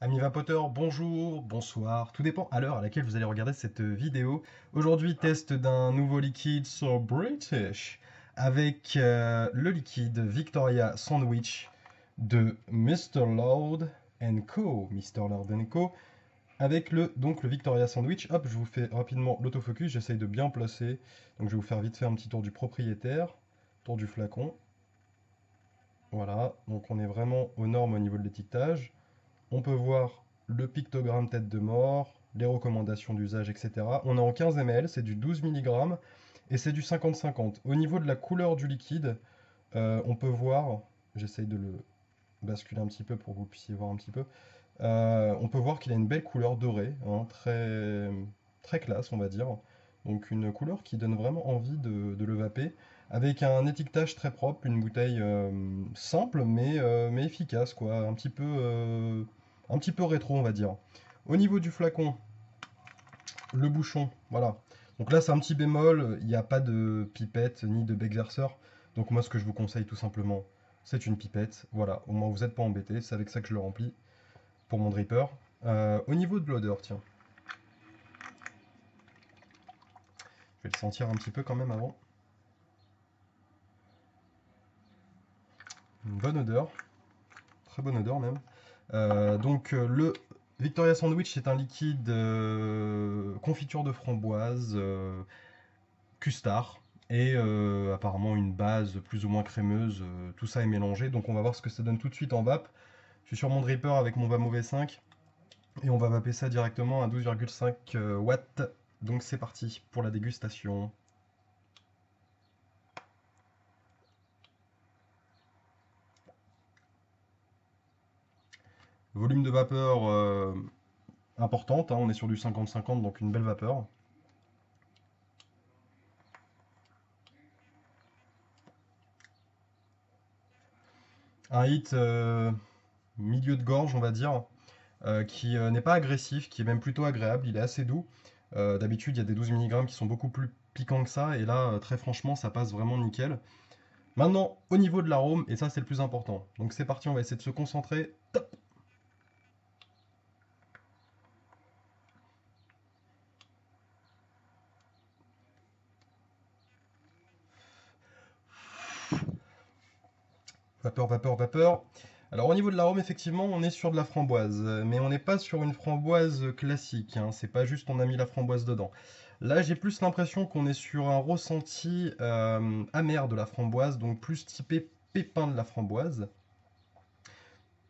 Amis vapoteurs, bonjour, bonsoir, tout dépend à l'heure à laquelle vous allez regarder cette vidéo. Aujourd'hui, test d'un nouveau liquide So British avec le liquide Victoria Sandwich de Mr. Lord Co. Mr. Lord Co. Avec donc le Victoria Sandwich. Hop, je vous fais rapidement l'autofocus, j'essaye de bien placer. Donc je vais vous faire vite fait un petit tour du propriétaire, tour du flacon. Voilà, donc on est vraiment aux normes au niveau de l'étiquetage. On peut voir le pictogramme tête de mort, les recommandations d'usage, etc. On est en 15 ml, c'est du 12 mg et c'est du 50-50. Au niveau de la couleur du liquide, on peut voir, j'essaye de le basculer un petit peu pour que vous puissiez voir un petit peu, on peut voir qu'il a une belle couleur dorée, hein, très, très classe on va dire. Donc une couleur qui donne vraiment envie de le vaper, avec un étiquetage très propre, une bouteille simple mais efficace, quoi, un petit peu rétro on va dire. Au niveau du flacon, le bouchon, voilà. Donc là c'est un petit bémol, il n'y a pas de pipette ni de exerceur. Donc moi ce que je vous conseille tout simplement, c'est une pipette. Voilà, au moins vous n'êtes pas embêté, c'est avec ça que je le remplis pour mon dripper. Au niveau de l'odeur, tiens, je vais le sentir un petit peu quand même avant. Une bonne odeur, très bonne odeur même. Le Victoria Sandwich, c'est un liquide confiture de framboise, custard, et apparemment une base plus ou moins crémeuse. Tout ça est mélangé, donc on va voir ce que ça donne tout de suite en vape. Je suis sur mon dripper avec mon VaMove 5 et on va vaper ça directement à 12,5 watts. Donc c'est parti pour la dégustation. Volume de vapeur importante, hein, on est sur du 50-50, donc une belle vapeur. Un hit milieu de gorge, on va dire, qui n'est pas agressif, qui est même plutôt agréable, il est assez doux. D'habitude, il y a des 12 mg qui sont beaucoup plus piquants que ça, et là, très franchement, ça passe vraiment nickel. Maintenant, au niveau de l'arôme, et ça c'est le plus important. Donc c'est parti, on va essayer de se concentrer. Top. Vapeur, vapeur, vapeur. Alors au niveau de l'arôme, effectivement, on est sur de la framboise, mais on n'est pas sur une framboise classique, hein. C'est pas juste on a mis la framboise dedans. Là, j'ai plus l'impression qu'on est sur un ressenti amer de la framboise, donc plus typé pépin de la framboise.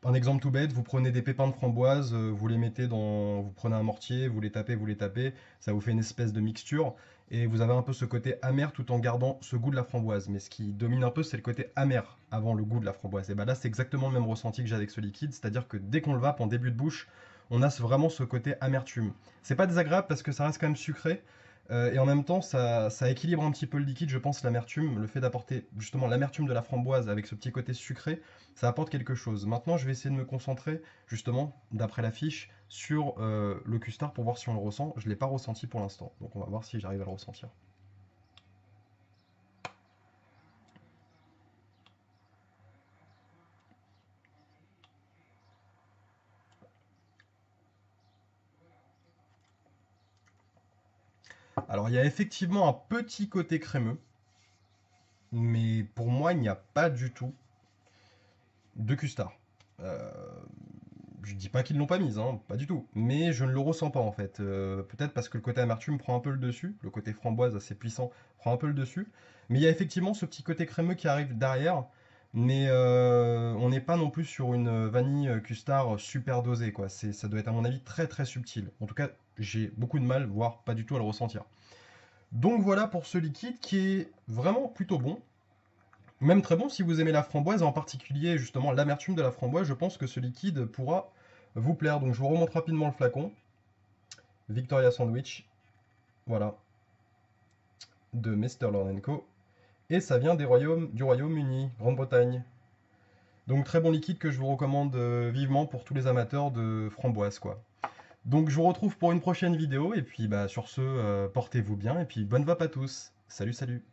Un exemple tout bête, vous prenez des pépins de framboise, vous les mettez dans, vous prenez un mortier, vous les tapez, ça vous fait une espèce de mixture, et vous avez un peu ce côté amer tout en gardant ce goût de la framboise. Mais ce qui domine un peu, c'est le côté amer avant le goût de la framboise. Et bah là, c'est exactement le même ressenti que j'ai avec ce liquide, c'est-à-dire que dès qu'on le vape en début de bouche, on a vraiment ce côté amertume. C'est pas désagréable parce que ça reste quand même sucré, et en même temps, ça équilibre un petit peu le liquide, je pense, l'amertume, le fait d'apporter justement l'amertume de la framboise avec ce petit côté sucré, ça apporte quelque chose. Maintenant, je vais essayer de me concentrer, justement, d'après la fiche, sur le custard pour voir si on le ressent. Je ne l'ai pas ressenti pour l'instant, donc on va voir si j'arrive à le ressentir. Alors, il y a effectivement un petit côté crémeux, mais pour moi, il n'y a pas du tout de custard. Euh, je dis pas qu'ils l'ont pas mise, hein, pas du tout. Mais je ne le ressens pas en fait. Peut-être parce que le côté amertume prend un peu le dessus, le côté framboise assez puissant prend un peu le dessus. Mais il y a effectivement ce petit côté crémeux qui arrive derrière. Mais on n'est pas non plus sur une vanille custard super dosée, quoi. Ça doit être à mon avis très très subtil. En tout cas, j'ai beaucoup de mal, voire pas du tout à le ressentir. Donc voilà pour ce liquide qui est vraiment plutôt bon. Même très bon si vous aimez la framboise, en particulier justement l'amertume de la framboise, je pense que ce liquide pourra vous plaire. Donc je vous remonte rapidement le flacon. Victoria Sandwich, voilà, de Mr. Lord Co. Et ça vient du Royaume-Uni, Grande-Bretagne. Donc très bon liquide que je vous recommande vivement pour tous les amateurs de framboise, quoi. Donc je vous retrouve pour une prochaine vidéo, et puis bah sur ce, portez-vous bien, et puis bonne vape à tous. Salut, salut.